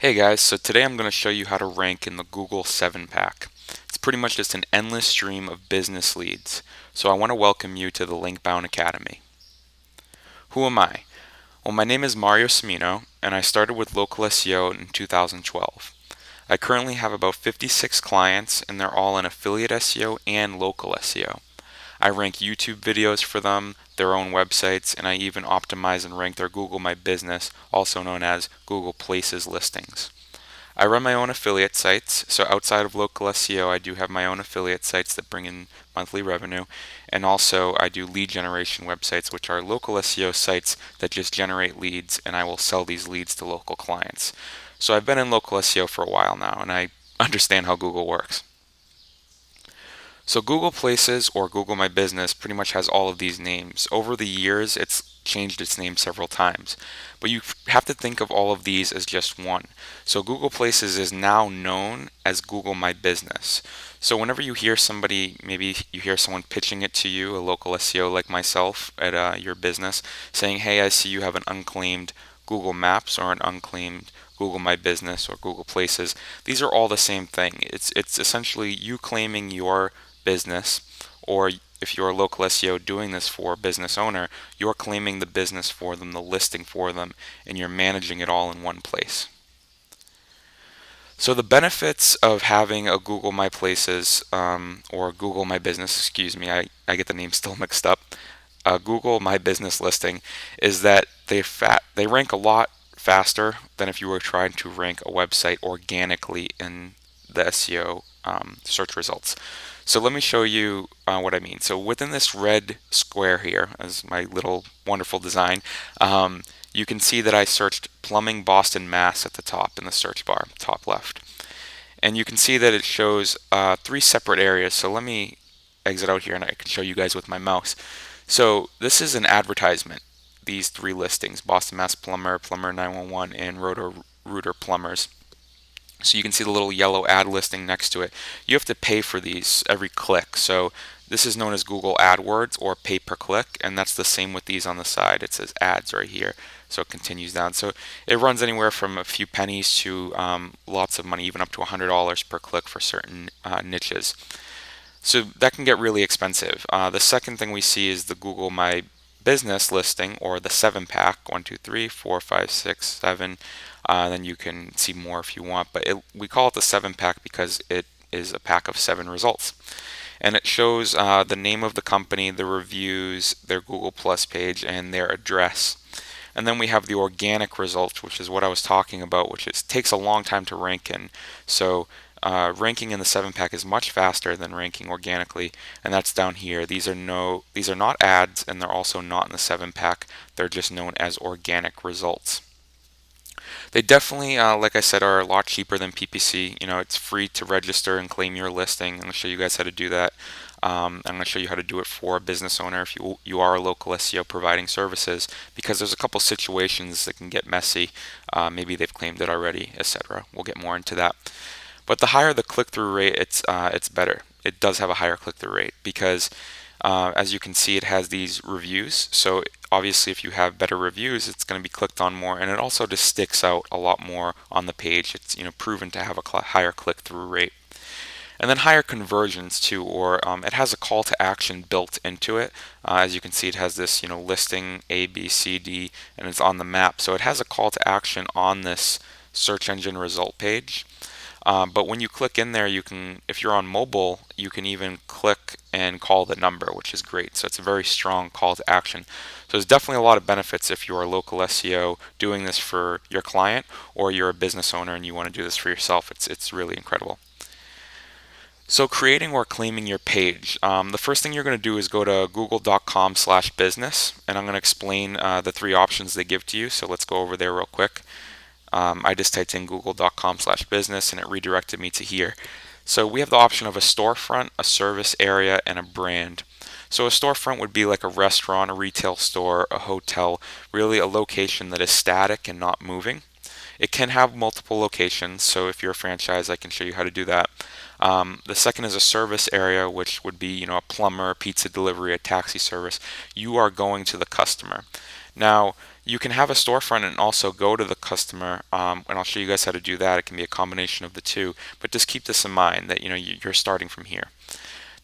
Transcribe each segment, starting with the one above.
Hey guys, so today I'm going to show you how to rank in the Google 7-pack. It's pretty much just an endless stream of business leads. So I want to welcome you to the Linkbound Academy. Who am I? Well, my name is Mario Cimino, and I started with local SEO in 2012. I currently have about 56 clients, and they're all in affiliate SEO and local SEO. I rank YouTube videos for them, their own websites, and I even optimize and rank their Google My Business, also known as Google Places listings. I run my own affiliate sites, so outside of local SEO, I do have my own affiliate sites that bring in monthly revenue, and also I do lead generation websites, which are local SEO sites that just generate leads, and I will sell these leads to local clients. So I've been in local SEO for a while now, and I understand how Google works. So Google Places or Google My Business pretty much has all of these names. Over the years, it's changed its name several times. But you have to think of all of these as just one. So Google Places is now known as Google My Business. So whenever you hear somebody, maybe you hear someone pitching it to you, a local SEO like myself at your business, saying, hey, I see you have an unclaimed Google Maps or an unclaimed Google My Business or Google Places. These are all the same thing. It's essentially you claiming your business, or if you're a local SEO doing this for a business owner, you're claiming the business for them, the listing for them, and you're managing it all in one place. So the benefits of having a Google My Places or Google My Business, excuse me, I get the name still mixed up. Google My Business listing is that they rank a lot faster than if you were trying to rank a website organically in the SEO search results. So let me show you what I mean. So within this red square here, as my little wonderful design, you can see that I searched plumbing Boston, Mass at the top in the search bar, top left. And you can see that it shows three separate areas. So let me exit out here and I can show you guys with my mouse. So this is an advertisement. These three listings, Boston, Mass Plumber, Plumber 911, and Roto-Rooter Plumbers. So you can see the little yellow ad listing next to it. You have to pay for these every click. So this is known as Google AdWords or pay per click, and that's the same with these on the side. It says ads right here. So it continues down. So it runs anywhere from a few pennies to lots of money, even up to $100 per click for certain niches. So that can get really expensive. The second thing we see is the Google My Business listing, or the 7-pack, 1, 2, 3, 4, 5, 6, 7. Then you can see more if you want, but we call it the 7-pack because it is a pack of 7 results. And it shows the name of the company, the reviews, their Google Plus page, and their address. And then we have the organic results, which is what I was talking about, which takes a long time to rank in. So ranking in the 7-pack is much faster than ranking organically, and that's down here. These are not ads, and they're also not in the 7-pack. They're just known as organic results. They definitely, like I said, are a lot cheaper than PPC. You know, it's free to register and claim your listing. I'm going to show you guys how to do that. I'm going to show you how to do it for a business owner if you are a local SEO providing services, because there's a couple situations that can get messy. Maybe they've claimed it already, etc. We'll get more into that. But the higher the click-through rate, it's better. It does have a higher click-through rate because, as you can see, it has these reviews. So obviously, if you have better reviews, it's going to be clicked on more, and it also just sticks out a lot more on the page. It's proven to have a higher click-through rate. And then higher conversions too, or it has a call to action built into it. As you can see, it has this listing A, B, C, D, and it's on the map. So it has a call to action on this search engine result page. But when you click in there, if you're on mobile, you can even click and call the number, which is great. So it's a very strong call to action. So there's definitely a lot of benefits if you're a local SEO doing this for your client, or you're a business owner and you want to do this for yourself. It's really incredible. So creating or claiming your page. The first thing you're going to do is go to google.com/business, and I'm going to explain the three options they give to you. So let's go over there real quick. I just typed in google.com/business and it redirected me to here. So we have the option of a storefront, a service area, and a brand. So a storefront would be like a restaurant, a retail store, a hotel, really a location that is static and not moving. It can have multiple locations, so if you're a franchise, I can show you how to do that. The second is a service area, which would be a plumber, pizza delivery, a taxi service. You are going to the customer. Now, You can have a storefront and also go to the customer, and I'll show you guys how to do that. It can be a combination of the two, but just keep this in mind that you're starting from here.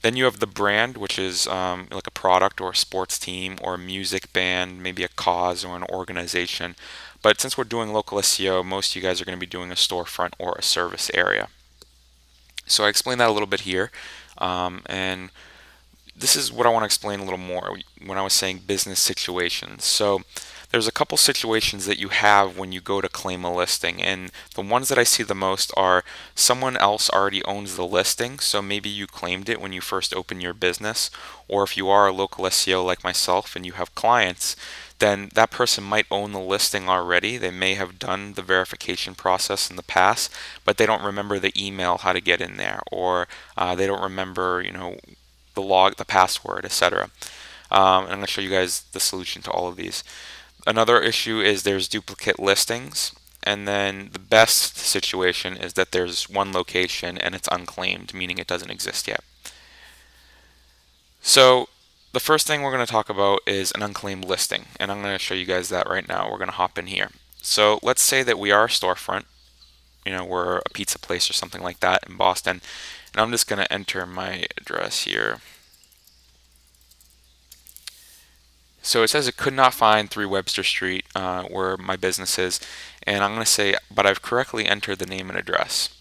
Then you have the brand, which is like a product or a sports team or a music band, maybe a cause or an organization. But since we're doing local SEO, most of you guys are going to be doing a storefront or a service area. So I explained that a little bit here, and this is what I want to explain a little more when I was saying business situations. So there's a couple situations that you have when you go to claim a listing, and the ones that I see the most are someone else already owns the listing, so maybe you claimed it when you first opened your business, or if you are a local SEO like myself and you have clients, then that person might own the listing already. They may have done the verification process in the past, but they don't remember the email, how to get in there, or they don't remember, the log, the password, etc. And I'm going to show you guys the solution to all of these. Another issue is there's duplicate listings. And then the best situation is that there's one location and it's unclaimed, meaning it doesn't exist yet. So the first thing we're going to talk about is an unclaimed listing. And I'm going to show you guys that right now. We're going to hop in here. So let's say that we are a storefront. We're a pizza place or something like that in Boston. And I'm just going to enter my address here. So it says it could not find 3 Webster Street where my business is, and I'm going to say, but I've correctly entered the name and address.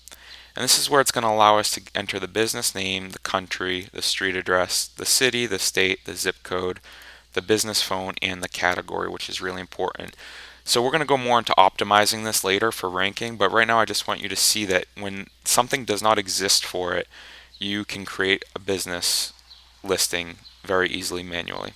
And this is where it's going to allow us to enter the business name, the country, the street address, the city, the state, the zip code, the business phone, and the category, which is really important. So we're going to go more into optimizing this later for ranking, but right now I just want you to see that when something does not exist for it, you can create a business listing very easily manually.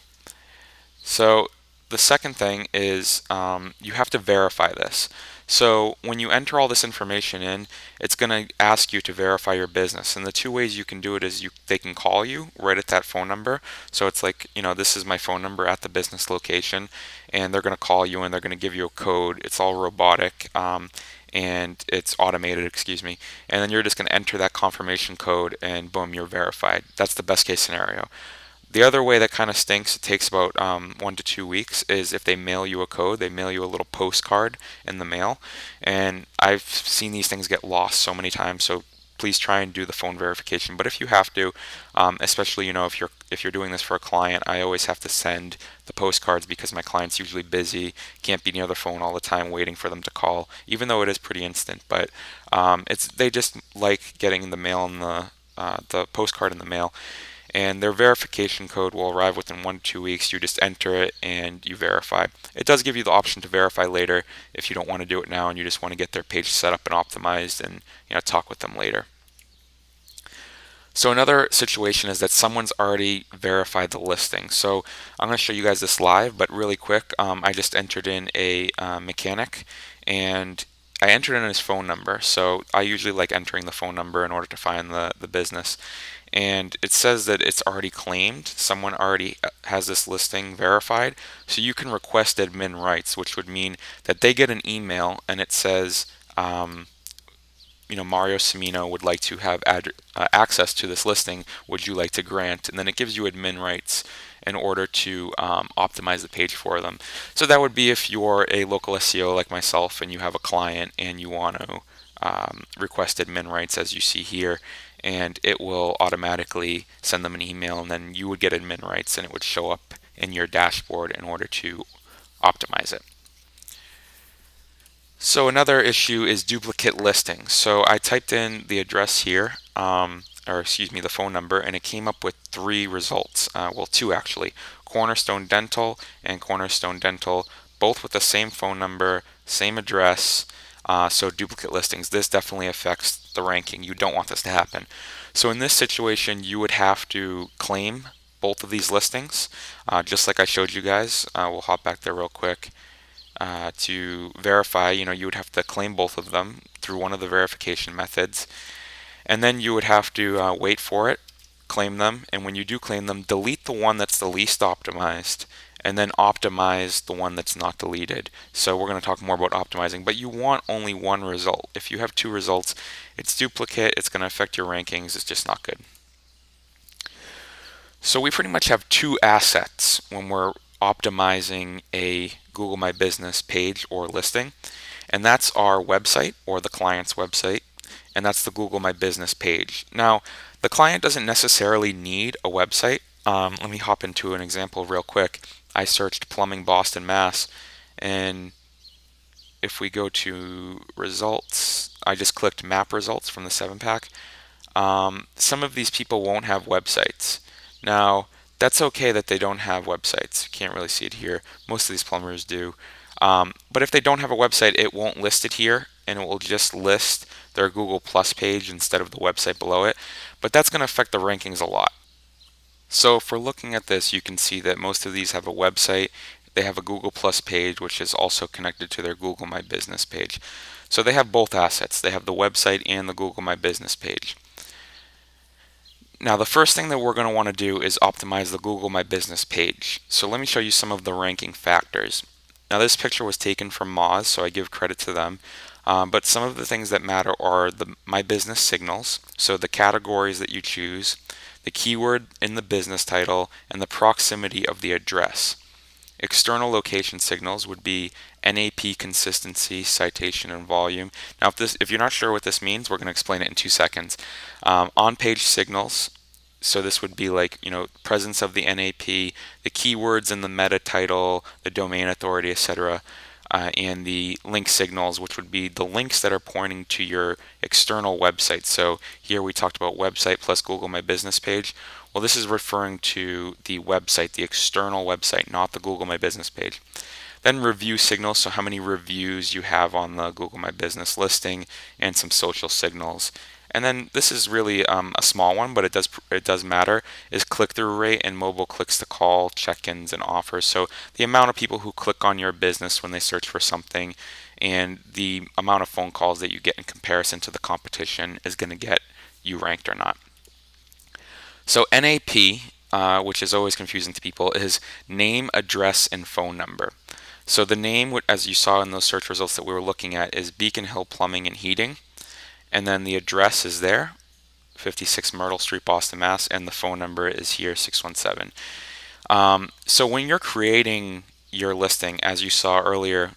So the second thing is you have to verify this. So when you enter all this information in, it's going to ask you to verify your business. And the two ways you can do it is they can call you right at that phone number. So it's like, this is my phone number at the business location, and they're going to call you and they're going to give you a code. It's all robotic. And it's automated, excuse me, and then you're just going to enter that confirmation code and boom, you're verified. That's the best case scenario. The other way that kind of stinks, it takes about 1 to 2 weeks, is if they mail you a code, they mail you a little postcard in the mail. And I've seen these things get lost so many times, so please try and do the phone verification. But if you have to, especially if you're doing this for a client, I always have to send the postcards because my client's usually busy, can't be near the phone all the time waiting for them to call, even though it is pretty instant. But they just like getting the mail in the postcard in the mail. And their verification code will arrive within 1 to 2 weeks. You just enter it and you verify. It does give you the option to verify later if you don't want to do it now and you just want to get their page set up and optimized and talk with them later. So another situation is that someone's already verified the listing. So I'm going to show you guys this live, but really quick, I just entered in a mechanic and I entered in his phone number. So I usually like entering the phone number in order to find the business. And it says that it's already claimed. Someone already has this listing verified. So you can request admin rights, which would mean that they get an email and it says, Mario Cimino would like to have access to this listing. Would you like to grant? And then it gives you admin rights in order to optimize the page for them. So that would be if you're a local SEO like myself and you have a client and you want to request admin rights, as you see here, and it will automatically send them an email, and then you would get admin rights and it would show up in your dashboard in order to optimize it. So another issue is duplicate listings. So I typed in the address here, the phone number, and it came up with 3 results. Well, 2 actually. Cornerstone Dental and Cornerstone Dental, both with the same phone number, same address. So duplicate listings. This definitely affects the ranking. You don't want this to happen. So in this situation, you would have to claim both of these listings, just like I showed you guys. We'll hop back there real quick. To verify, you would have to claim both of them through one of the verification methods, and then you would have to wait for it, claim them, and when you do claim them, delete the one that's the least optimized, and then optimize the one that's not deleted. So we're going to talk more about optimizing, but you want only one result. If you have 2 results, it's duplicate, it's going to affect your rankings, it's just not good. So we pretty much have 2 assets when we're optimizing a Google My Business page or listing, and that's our website or the client's website, and that's the Google My Business page. Now, the client doesn't necessarily need a website. Let me hop into an example real quick. I searched plumbing Boston, Mass, and if we go to results, I just clicked map results from the 7-pack. Some of these people won't have websites. Now, that's okay that they don't have websites. You can't really see it here. Most of these plumbers do. But if they don't have a website, it won't list it here, and it will just list their Google Plus page instead of the website below it. But that's going to affect the rankings a lot. So if we're looking at this, you can see that most of these have a website. They have a Google Plus page, which is also connected to their Google My Business page. So they have both assets. They have the website and the Google My Business page. Now, the first thing that we're going to want to do is optimize the Google My Business page. So let me show you some of the ranking factors. Now, this picture was taken from Moz, so I give credit to them. But some of the things that matter are the My Business signals, so the categories that you choose, the keyword in the business title, and the proximity of the address. External location signals would be NAP consistency, citation, and volume. Now, if you're not sure what this means, we're going to explain it in 2 seconds. On-page signals, so this would be like, presence of the NAP, the keywords in the meta title, the domain authority, etc., and the link signals, which would be the links that are pointing to your external website. So here we talked about website plus Google My Business page. Well, this is referring to the website, the external website, not the Google My Business page. Then review signals, so how many reviews you have on the Google My Business listing, and some social signals. And then this is really a small one, but it does matter, is click-through rate and mobile clicks to call, check-ins, and offers. So the amount of people who click on your business when they search for something, and the amount of phone calls that you get in comparison to the competition is going to get you ranked or not. So NAP, which is always confusing to people, is name, address, and phone number. So the name, as you saw in those search results that we were looking at, is Beacon Hill Plumbing and Heating. And then the address is there, 56 Myrtle Street, Boston, Mass. And the phone number is here, 617. So when you're creating your listing, as you saw earlier,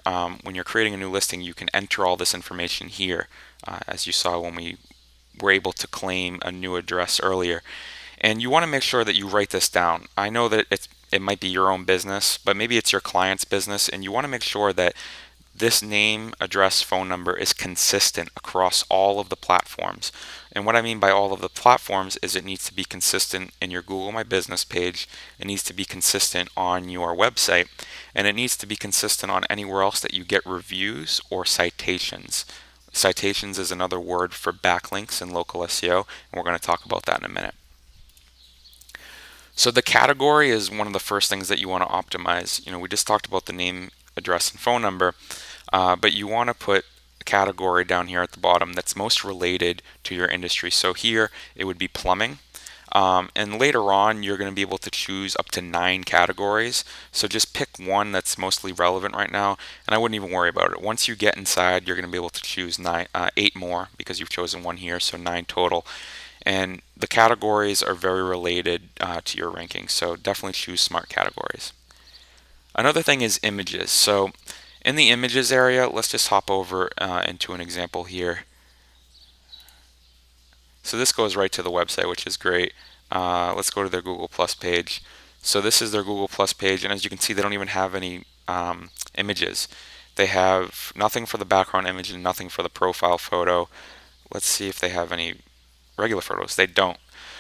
when you're creating a new listing, you can enter all this information here, as you saw when we were able to claim a new address earlier. And you want to make sure that you write this down. I know that it might be your own business, but maybe it's your client's business, and you want to make sure that this name, address, phone number is consistent across all of the platforms. And what I mean by all of the platforms is it needs to be consistent in your Google My Business page, it needs to be consistent on your website, and it needs to be consistent on anywhere else that you get reviews or citations. Citations is another word for backlinks in local SEO, and we're going to talk about that in a minute. So the category is one of the first things that you want to optimize. We just talked about the name, address, and phone number, but you want to put a category down here at the bottom that's most related to your industry. So here it would be plumbing. And later on, you're going to be able to choose up to 9 categories. So just pick one that's mostly relevant right now, and I wouldn't even worry about it. Once you get inside, you're going to be able to choose 8 more because you've chosen one here, so 9 total. And the categories are very related to your ranking, so definitely choose smart categories. Another thing is images. So in the images area, let's just hop over into an example here. So this goes right to the website, which is great. Let's go to their Google Plus page. So this is their Google Plus page, and as you can see, they don't even have any images. They have nothing for the background image and nothing for the profile photo. Let's see if they have any regular photos. They don't.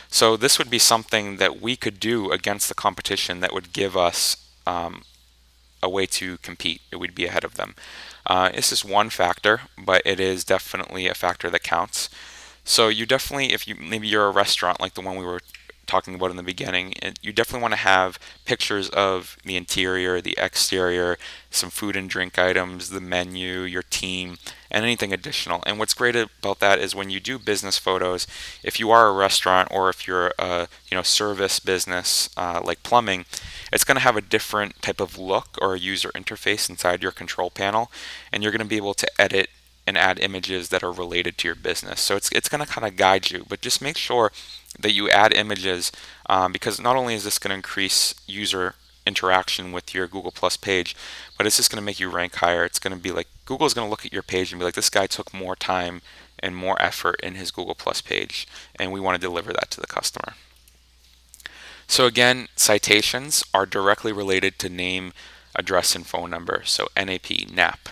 So this would be something that we could do against the competition that would give us a way to compete. It would be ahead of them. It's just one factor, but it is definitely a factor that counts. So you definitely, maybe you're a restaurant like the one we were talking about in the beginning, you definitely want to have pictures of the interior, the exterior, some food and drink items, the menu, your team, and anything additional. And what's great about that is when you do business photos, if you are a restaurant or if you're a service business like plumbing, it's going to have a different type of look or user interface inside your control panel, and you're going to be able to edit and add images that are related to your business. So it's going to kind of guide you, but just make sure that you add images because not only is this going to increase user interaction with your Google Plus page, but it's just going to make you rank higher. It's going to be like Google's going to look at your page and be like, this guy took more time and more effort in his Google Plus page, and we want to deliver that to the customer. So again, citations are directly related to name, address, and phone number, so NAP, NAP.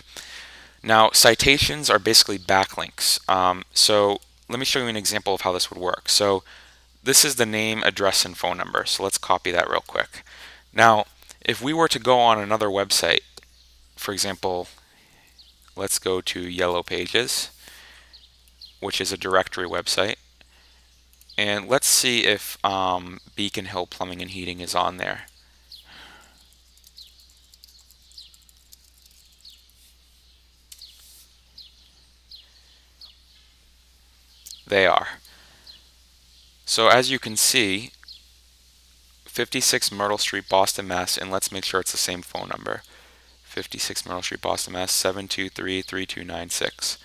Now, citations are basically backlinks. So let me show you an example of how this would work. So this is the name, address, and phone number. So let's copy that real quick. Now, if we were to go on another website, for example, let's go to Yellow Pages, which is a directory website. And let's see if Beacon Hill Plumbing and Heating is on there. They are. So as you can see, 56 Myrtle Street, Boston, Mass, and let's make sure it's the same phone number. 56 Myrtle Street, Boston, Mass, 723-3296.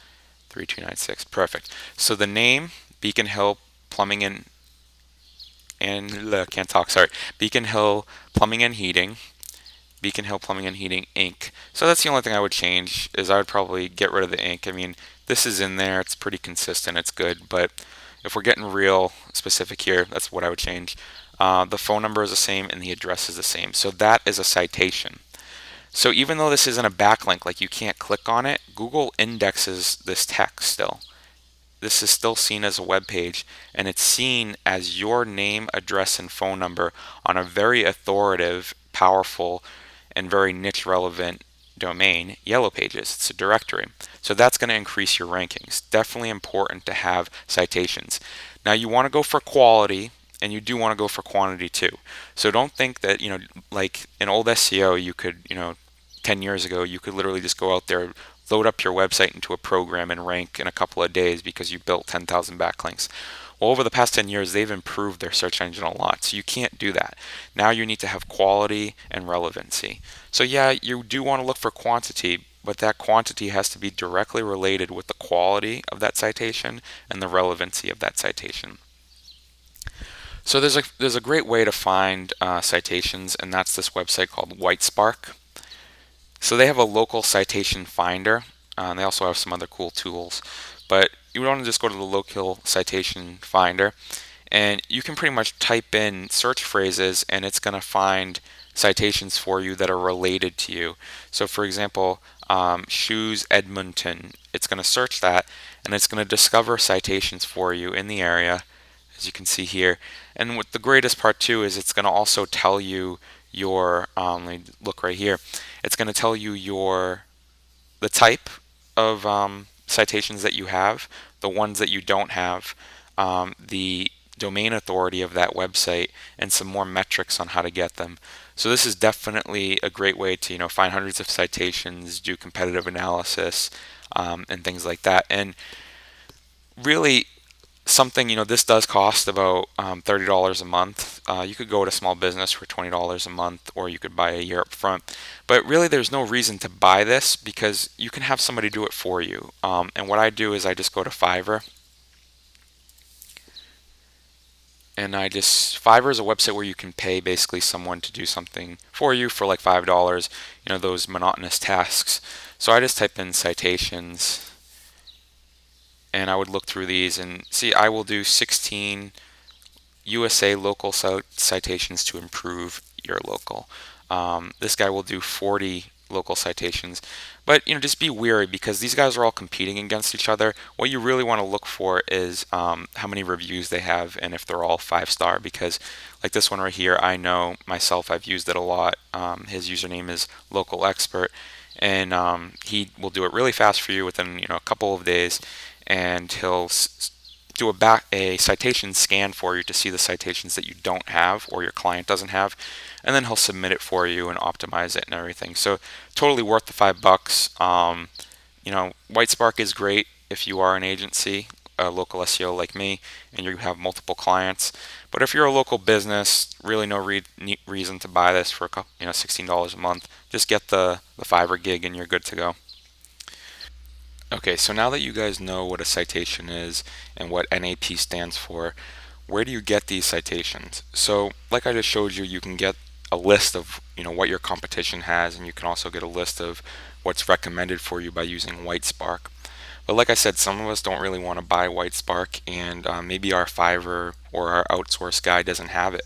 3296, perfect. So the name, Beacon Hill Plumbing and can't talk, sorry. Beacon Hill Plumbing and Heating. Beacon Hill Plumbing and Heating Inc. So that's the only thing I would change, is I would probably get rid of the Inc. I mean, this is in there, it's pretty consistent, it's good, but if we're getting real specific here, that's what I would change. The phone number is the same and the address is the same. So that is a citation. So even though this isn't a backlink, like you can't click on it, Google indexes this text still. This is still seen as a web page, and it's seen as your name, address, and phone number on a very authoritative, powerful, and very niche relevant domain, Yellow Pages. It's a directory. So that's going to increase your rankings. Definitely important to have citations. Now you want to go for quality, and you do want to go for quantity too. So don't think that, like in old SEO, you could, 10 years ago, you could literally just go out there, load up your website into a program and rank in a couple of days because you built 10,000 backlinks. Well, over the past 10 years, they've improved their search engine a lot, so you can't do that. Now you need to have quality and relevancy. So yeah, you do want to look for quantity, but that quantity has to be directly related with the quality of that citation and the relevancy of that citation. So there's a great way to find citations, and that's this website called Whitespark. So they have a local citation finder. They also have some other cool tools, but you want to just go to the local citation finder, and you can pretty much type in search phrases, and it's going to find citations for you that are related to you. So for example, shoes Edmonton, it's going to search that, and it's going to discover citations for you in the area, as you can see here. And what the greatest part too is it's going to also tell you your, let me look right here, it's going to tell you the type of citations that you have, the ones that you don't have, the domain authority of that website, and some more metrics on how to get them. So this is definitely a great way to find hundreds of citations, do competitive analysis, and things like that. And really, something, this does cost about $30 a month. You could go to small business for $20 a month, or you could buy a year up front. But really, there's no reason to buy this because you can have somebody do it for you. And what I do is I just go to Fiverr. And Fiverr is a website where you can pay basically someone to do something for you for like $5, those monotonous tasks. So I just type in citations, and I would look through these and see I will do 16 USA local citations to improve your local. This guy will do 40 local citations. But just be wary because these guys are all competing against each other. What you really want to look for is how many reviews they have and if they're all 5-star, because like this one right here, I know myself, I've used it a lot. His username is local expert, and he will do it really fast for you within a couple of days, and he'll do a citation scan for you to see the citations that you don't have or your client doesn't have, and then he'll submit it for you and optimize it and everything. So totally worth the $5. Whitespark is great if you are an agency, a local SEO like me, and you have multiple clients. But if you're a local business, really no reason to buy this for $16 a month. Just get the Fiverr gig and you're good to go. Okay, so now that you guys know what a citation is and what NAP stands for, where do you get these citations? So, like I just showed you, you can get a list of what your competition has, and you can also get a list of what's recommended for you by using Whitespark. But like I said, some of us don't really want to buy Whitespark, and maybe our Fiverr or our outsource guy doesn't have it.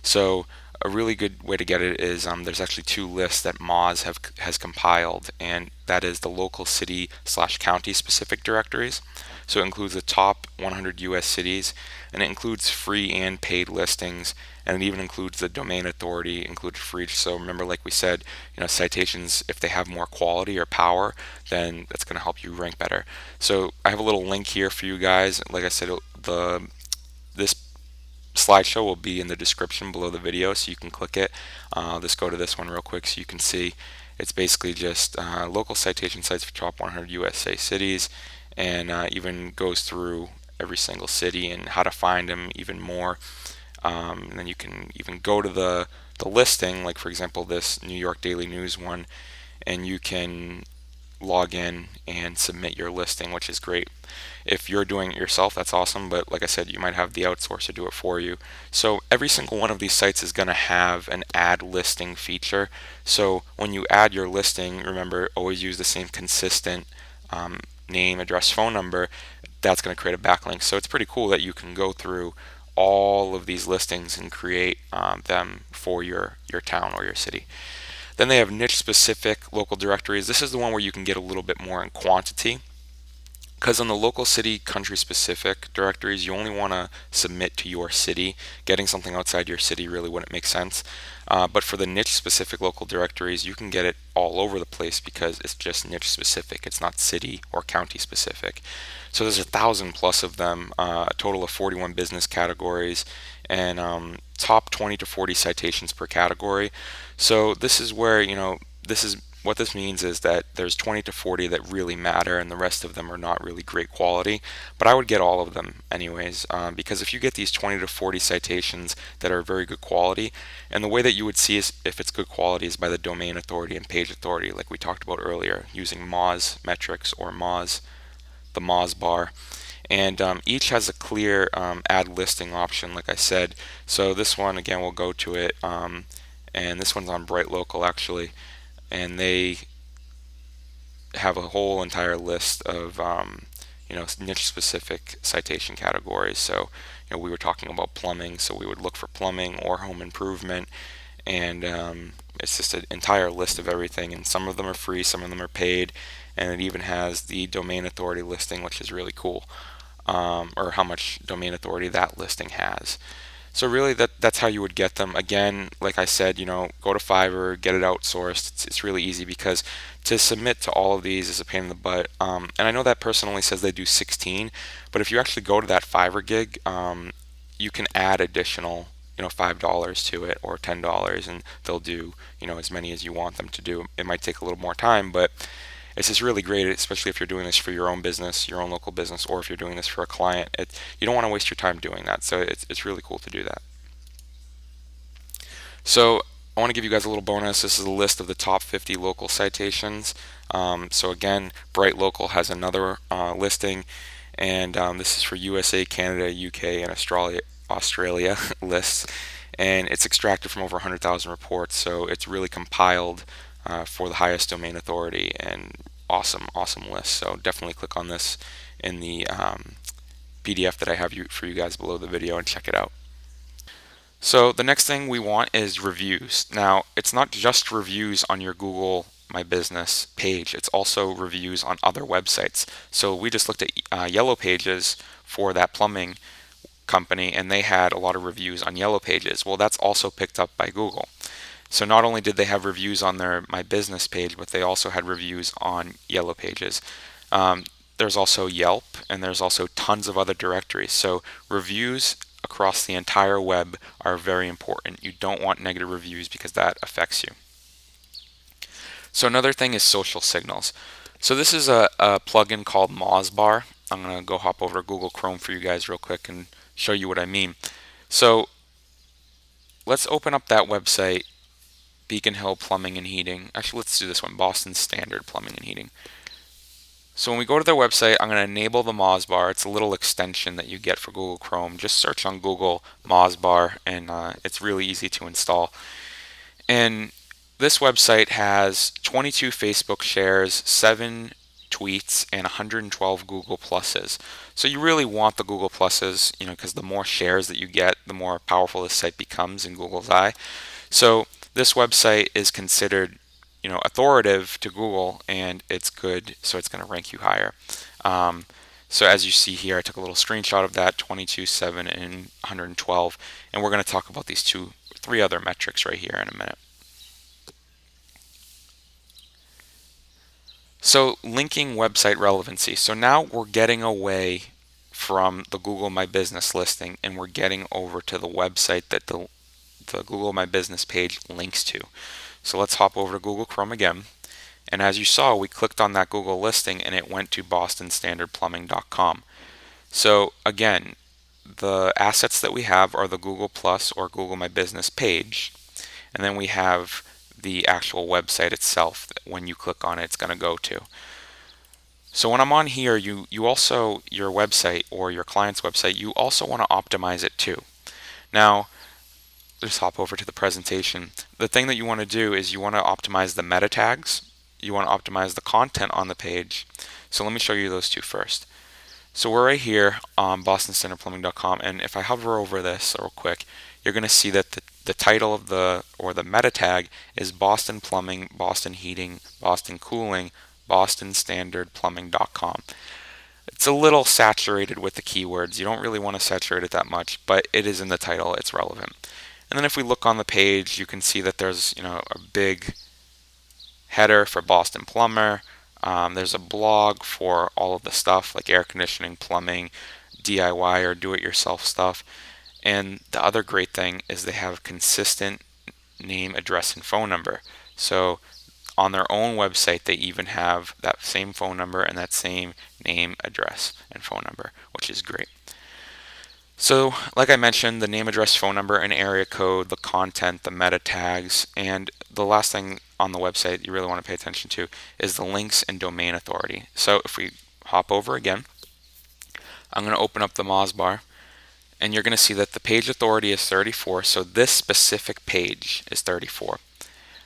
So a really good way to get it is there's actually two lists that Moz has compiled, and that is the local city / county specific directories. So it includes the top 100 US cities, and it includes free and paid listings, and it even includes the domain authority included for each. So remember, like we said, citations, if they have more quality or power, then that's going to help you rank better. So I have a little link here for you guys. Like I said, this slideshow will be in the description below the video, so you can click it. I'll just go to this one real quick so you can see. It's basically just local citation sites for top 100 USA cities, and even goes through every single city and how to find them even more. And then you can even go to the listing, like for example this New York Daily News one, and you can log in and submit your listing, which is great. If you're doing it yourself, that's awesome, but like I said, you might have the outsourcer do it for you. So every single one of these sites is going to have an add listing feature. So when you add your listing, remember, always use the same consistent name, address, phone number. That's going to create a backlink. So it's pretty cool that you can go through all of these listings and create them for your town or your city. Then they have niche specific local directories. This is the one where you can get a little bit more in quantity, because on the local city country specific directories, you only want to submit to your city. Getting something outside your city really wouldn't make sense. But for the niche specific local directories, you can get it all over the place because it's just niche specific. It's not city or county specific. So there's 1,000 plus of them, a total of 41 business categories, and top 20 to 40 citations per category. So this is where, this is what this means is that there's 20 to 40 that really matter, and the rest of them are not really great quality. But I would get all of them anyways, because if you get these 20 to 40 citations that are very good quality, and the way that you would see is if it's good quality is by the domain authority and page authority, like we talked about earlier, using Moz metrics or the Moz Bar. And each has a clear add listing option, like I said. So this one, again, we'll go to it, and this one's on Bright Local actually, and they have a whole entire list of niche specific citation categories. So we were talking about plumbing, so we would look for plumbing or home improvement, and it's just an entire list of everything, and some of them are free, some of them are paid, and it even has the domain authority listing, which is really cool, or how much domain authority that listing has. So really that's how you would get them. Again, like I said, go to Fiverr, get it outsourced. It's really easy, because to submit to all of these is a pain in the butt. And I know that person only says they do 16, but if you actually go to that Fiverr gig, you can add additional $5 to it or $10, and they'll do as many as you want them to do. It might take a little more time, but it's just really great, especially if you're doing this for your own business, your own local business, or if you're doing this for a client. You don't want to waste your time doing that, so it's really cool to do that. So I want to give you guys a little bonus. This is a list of the top 50 local citations. So again, Bright Local has another listing, and this is for USA, Canada, UK, and Australia lists, and it's extracted from over 100,000 reports, so it's really compiled for the highest domain authority, and awesome list. So definitely click on this in the PDF that I have for you guys below the video and check it out. So the next thing we want is reviews. Now, it's not just reviews on your Google My Business page, it's also reviews on other websites. So we just looked at Yellow Pages for that plumbing company, and they had a lot of reviews on Yellow Pages. Well, that's also picked up by Google. So not only did they have reviews on their My Business page, but they also had reviews on Yellow Pages. There's also Yelp, and there's also tons of other directories. So reviews across the entire web are very important. You don't want negative reviews because that affects you. So another thing is social signals. So this is a plugin called Moz Bar. I'm going to go hop over to Google Chrome for you guys real quick and show you what I mean. So let's open up that website, Beacon Hill Plumbing and Heating. Actually, let's do this one, Boston Standard Plumbing and Heating. So when we go to their website, I'm going to enable the Moz Bar. It's a little extension that you get for Google Chrome. Just search on Google Moz Bar, and it's really easy to install. And this website has 22 Facebook shares, 7 tweets, and 112 Google Pluses. So you really want the Google Pluses, because the more shares that you get, the more powerful this site becomes in Google's eye. So this website is considered, authoritative to Google, and it's good, so it's going to rank you higher. So as you see here, I took a little screenshot of that, 22, 7, and 112, and we're going to talk about these 3 other metrics right here in a minute. So linking website relevancy. So now we're getting away from the Google My Business listing, and we're getting over to the website that the Google My Business page links to. So let's hop over to Google Chrome again. And as you saw, we clicked on that Google listing and it went to bostonstandardplumbing.com. So again, the assets that we have are the Google Plus or Google My Business page. And then we have the actual website itself that when you click on it, it's going to go to. So when I'm on here, you also, your website or your client's website, you also want to optimize it too. Now, just hop over to the presentation. The thing that you want to do is you want to optimize the meta tags. You want to optimize the content on the page. So let me show you those two first. So we're right here on bostonstandardplumbing.com, and if I hover over this real quick, you're going to see that the title of the meta tag is Boston Plumbing, Boston Heating, Boston Cooling, bostonstandardplumbing.com. It's a little saturated with the keywords. You don't really want to saturate it that much, but it is in the title. It's relevant. And then if we look on the page, you can see that there's a big header for Boston Plumber. There's a blog for all of the stuff like air conditioning, plumbing, DIY or do-it-yourself stuff. And the other great thing is they have consistent name, address, and phone number. So on their own website, they even have that same phone number and that same name, address, and phone number, which is great. So like I mentioned, the name, address, phone number, and area code, the content, the meta tags, and the last thing on the website you really want to pay attention to is the links and domain authority. So if we hop over again, I'm going to open up the Moz Bar, and you're going to see that the page authority is 34, so this specific page is 34.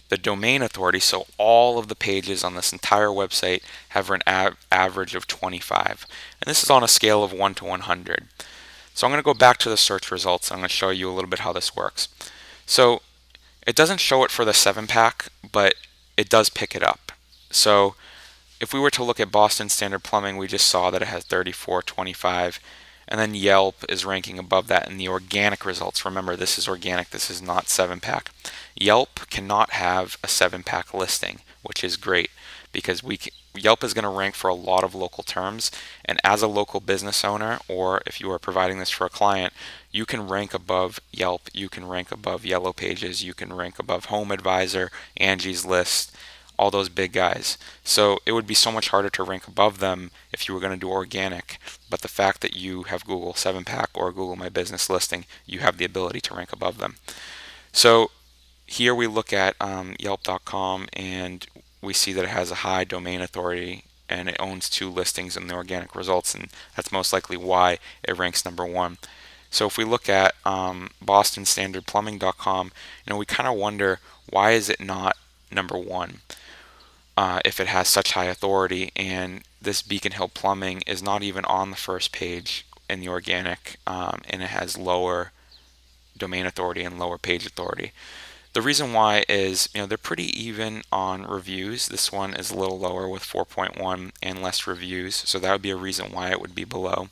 The domain authority, so all of the pages on this entire website have an average of 25. And this is on a scale of 1 to 100. So I'm going to go back to the search results. I'm going to show you a little bit how this works. So it doesn't show it for the 7-pack, but it does pick it up. So if we were to look at Boston Standard Plumbing, we just saw that it has 34, 25, and then Yelp is ranking above that in the organic results. Remember, this is organic, this is not 7-pack. Yelp cannot have a 7-pack listing, which is great because Yelp is going to rank for a lot of local terms, and as a local business owner, or if you are providing this for a client, you can rank above Yelp, you can rank above Yellow Pages, you can rank above Home Advisor, Angie's List, all those big guys. So it would be so much harder to rank above them if you were going to do organic, but the fact that you have Google 7-pack or Google My Business listing, you have the ability to rank above them. So here we look at Yelp.com, and we see that it has a high domain authority and it owns 2 listings in the organic results, and that's most likely why it ranks number 1. So if we look at bostonstandardplumbing.com, we kind of wonder, why is it not number 1 if it has such high authority, and this Beacon Hill Plumbing is not even on the first page in the organic, and it has lower domain authority and lower page authority. The reason why is, they're pretty even on reviews. This one is a little lower with 4.1 and less reviews, so that would be a reason why it would be below.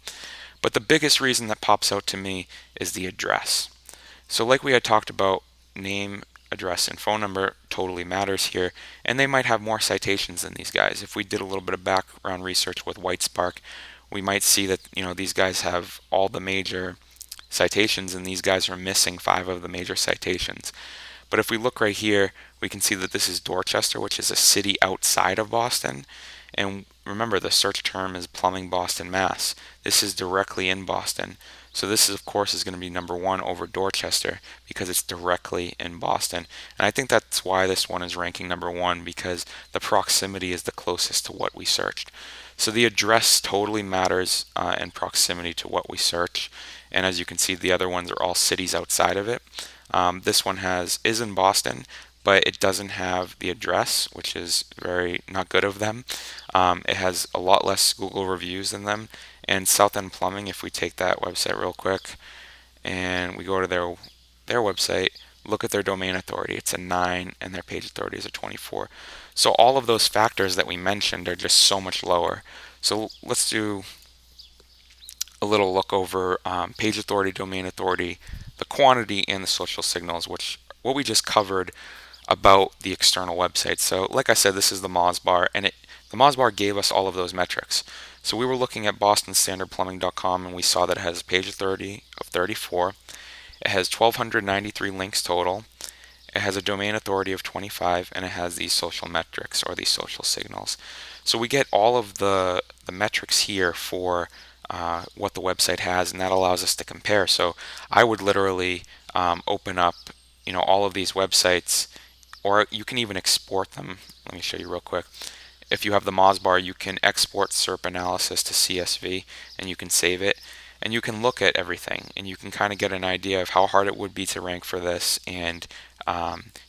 But the biggest reason that pops out to me is the address. So like we had talked about, name, address, and phone number totally matters here, and they might have more citations than these guys. If we did a little bit of background research with Whitespark, we might see that these guys have all the major citations, and these guys are missing 5 of the major citations. But if we look right here, we can see that this is Dorchester, which is a city outside of Boston. And remember, the search term is Plumbing Boston, Mass. This is directly in Boston. So this, of course, is going to be number 1 over Dorchester because it's directly in Boston. And I think that's why this one is ranking number 1, because the proximity is the closest to what we searched. So the address totally matters in proximity to what we search. And as you can see, the other ones are all cities outside of it. This one is in Boston, but it doesn't have the address, which is very not good of them. It has a lot less Google reviews than them. And South End Plumbing, if we take that website real quick and we go to their website, look at their domain authority. It's a 9 and their page authority is a 24. So all of those factors that we mentioned are just so much lower. So let's do a little look over page authority, domain authority, the quantity, and the social signals, which what we just covered about the external website. So like I said, this is the Moz Bar, and the Moz Bar gave us all of those metrics. So we were looking at bostonstandardplumbing.com, and we saw that it has a page authority of 34. It has 1,293 links total. It has a domain authority of 25, and it has these social metrics or these social signals. So we get all of the metrics here for what the website has, and that allows us to compare. So I would literally open up, all of these websites, or you can even export them. Let me show you real quick. If you have the Moz Bar, you can export SERP analysis to CSV, and you can save it, and you can look at everything, and you can kind of get an idea of how hard it would be to rank for this, and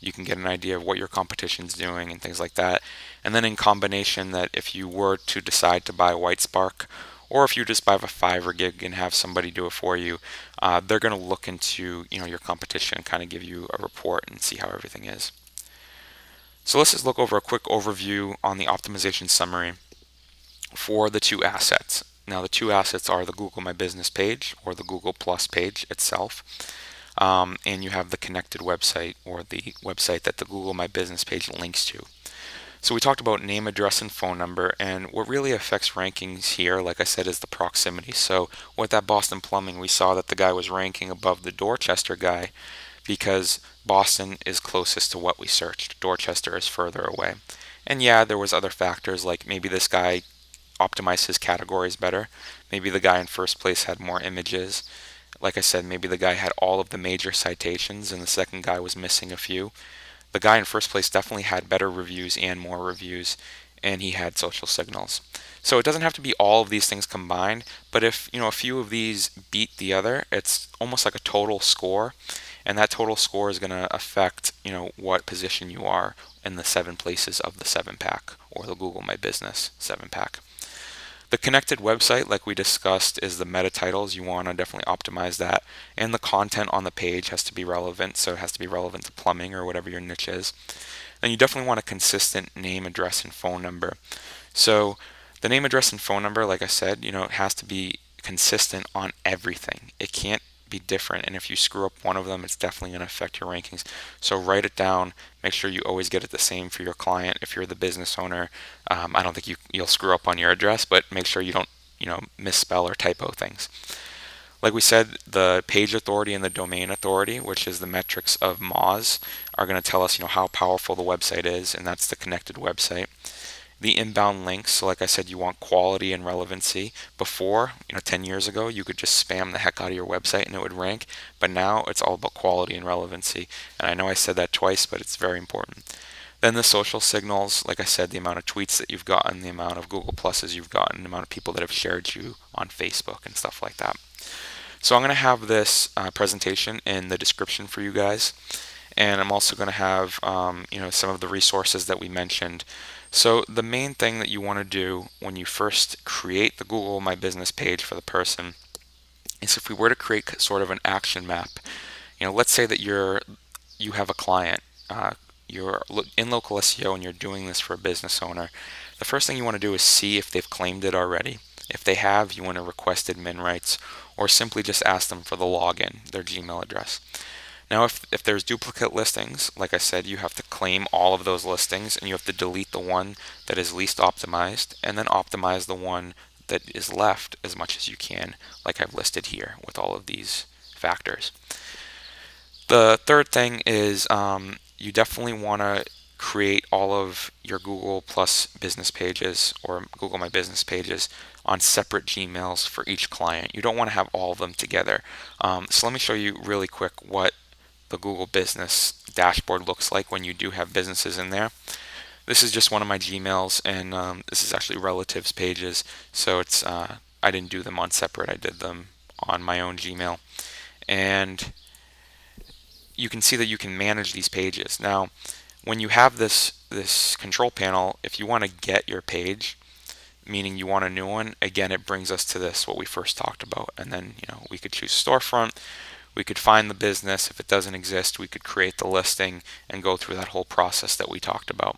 you can get an idea of what your competition's doing and things like that. And then in combination, that if you were to decide to buy White Spark, or if you just buy a Fiverr gig and have somebody do it for you, they're going to look into your competition and kind of give you a report and see how everything is. So let's just look over a quick overview on the optimization summary for the two assets. Now the two assets are the Google My Business page or the Google Plus page itself. And you have the connected website or the website that the Google My Business page links to. So we talked about name, address, and phone number, and what really affects rankings here, like I said, is the proximity. So with that Boston Plumbing, we saw that the guy was ranking above the Dorchester guy because Boston is closest to what we searched. Dorchester is further away. And yeah, there was other factors, like maybe this guy optimized his categories better. Maybe the guy in first place had more images. Like I said, maybe the guy had all of the major citations and the second guy was missing a few. The guy in first place definitely had better reviews and more reviews, and he had social signals. So it doesn't have to be all of these things combined, but if a few of these beat the other, it's almost like a total score, and that total score is going to affect what position you are in the 7 places of the 7-pack or the Google My Business 7-pack. The connected website, like we discussed, is the meta titles. You want to definitely optimize that. And the content on the page has to be relevant, so it has to be relevant to plumbing or whatever your niche is. And you definitely want a consistent name, address, and phone number. So the name, address, and phone number, like I said, it has to be consistent on everything. It can't be different, and if you screw up one of them, it's definitely going to affect your rankings. So write it down. Make sure you always get it the same for your client. If you're the business owner, I don't think you'll screw up on your address, but make sure you don't misspell or typo things. Like we said, the page authority and the domain authority, which is the metrics of Moz, are going to tell us how powerful the website is, and that's the connected website. The inbound links, so like I said, you want quality and relevancy. Before, 10 years ago, you could just spam the heck out of your website and it would rank, but now it's all about quality and relevancy. And I know I said that twice, but it's very important. Then the social signals, like I said, the amount of tweets that you've gotten, the amount of Google Pluses you've gotten, the amount of people that have shared you on Facebook and stuff like that. So I'm going to have this presentation in the description for you guys, and I'm also going to have some of the resources that we mentioned. So the main thing that you want to do when you first create the Google My Business page for the person is, if we were to create sort of an action map, let's say that you have a client, you're in local SEO and you're doing this for a business owner. The first thing you want to do is see if they've claimed it already. If they have, you want to request admin rights, or simply just ask them for the login, their Gmail address. Now, if there's duplicate listings, like I said, you have to claim all of those listings, and you have to delete the one that is least optimized, and then optimize the one that is left as much as you can, like I've listed here with all of these factors. The third thing is you definitely want to create all of your Google Plus business pages or Google My Business pages on separate Gmails for each client. You don't want to have all of them together. So let me show you really quick what the Google Business dashboard looks like when you do have businesses in there. This is just one of my Gmails, and this is actually relatives pages. So it's I didn't do them on separate. I did them on my own Gmail, and you can see that you can manage these pages. Now, When you have this control panel, if you want to get your page, meaning you want a new one, again, it brings us to this, what we first talked about. And then, we could choose storefront, we could find the business. If it doesn't exist, we could create the listing and go through that whole process that we talked about.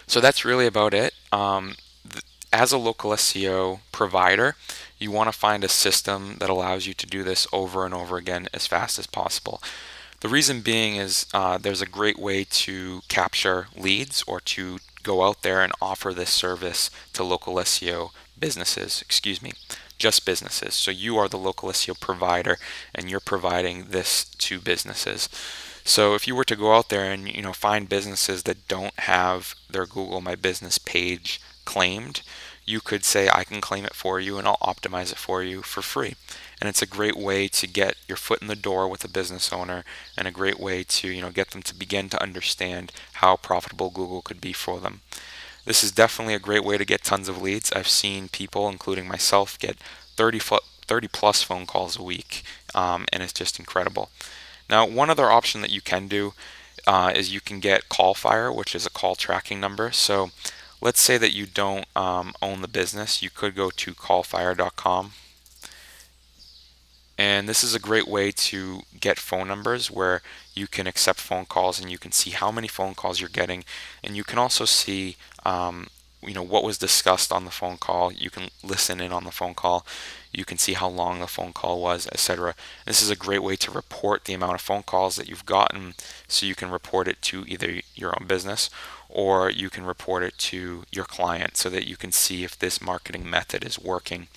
So that's really about it. As a local SEO provider, you want to find a system that allows you to do this over and over again as fast as possible. The reason being is there's a great way to capture leads or to go out there and offer this service to local SEO businesses, just businesses. So you are the local SEO provider and you're providing this to businesses. So if you were to go out there and find businesses that don't have their Google My Business page claimed, you could say, I can claim it for you and I'll optimize it for you for free. And it's a great way to get your foot in the door with a business owner and a great way to get them to begin to understand how profitable Google could be for them. This is definitely a great way to get tons of leads. I've seen people, including myself, get 30 plus phone calls a week, and it's just incredible. Now, one other option that you can do is you can get CallFire, which is a call tracking number. So let's say that you don't own the business. You could go to callfire.com. And this is a great way to get phone numbers where you can accept phone calls and you can see how many phone calls you're getting. And you can also see what was discussed on the phone call. You can listen in on the phone call. You can see how long the phone call was, etc. This is a great way to report the amount of phone calls that you've gotten, so you can report it to either your own business or you can report it to your client so that you can see if this marketing method is working.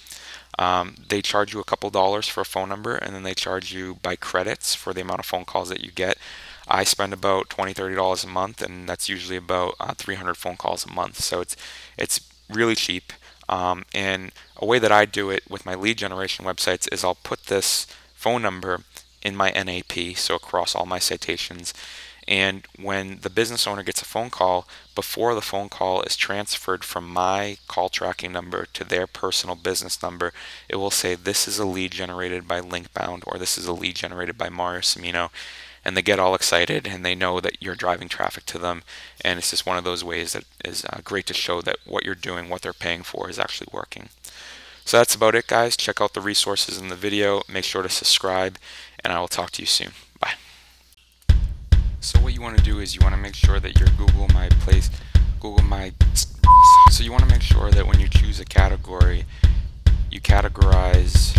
They charge you a couple dollars for a phone number, and then they charge you by credits for the amount of phone calls that you get. I spend about $20-$30 a month, and that's usually about 300 phone calls a month. So it's really cheap. And a way that I do it with my lead generation websites is I'll put this phone number in my NAP, so across all my citations. And when the business owner gets a phone call, before the phone call is transferred from my call tracking number to their personal business number, it will say this is a lead generated by Linkbound or this is a lead generated by Mario Cimino. And they get all excited and they know that you're driving traffic to them. And it's just one of those ways that is great to show that what you're doing, what they're paying for, is actually working. So that's about it, guys. Check out the resources in the video. Make sure to subscribe, and I will talk to you soon. Bye. So what you want to do is you want to make sure that your so you want to make sure that when you choose a category, you categorize,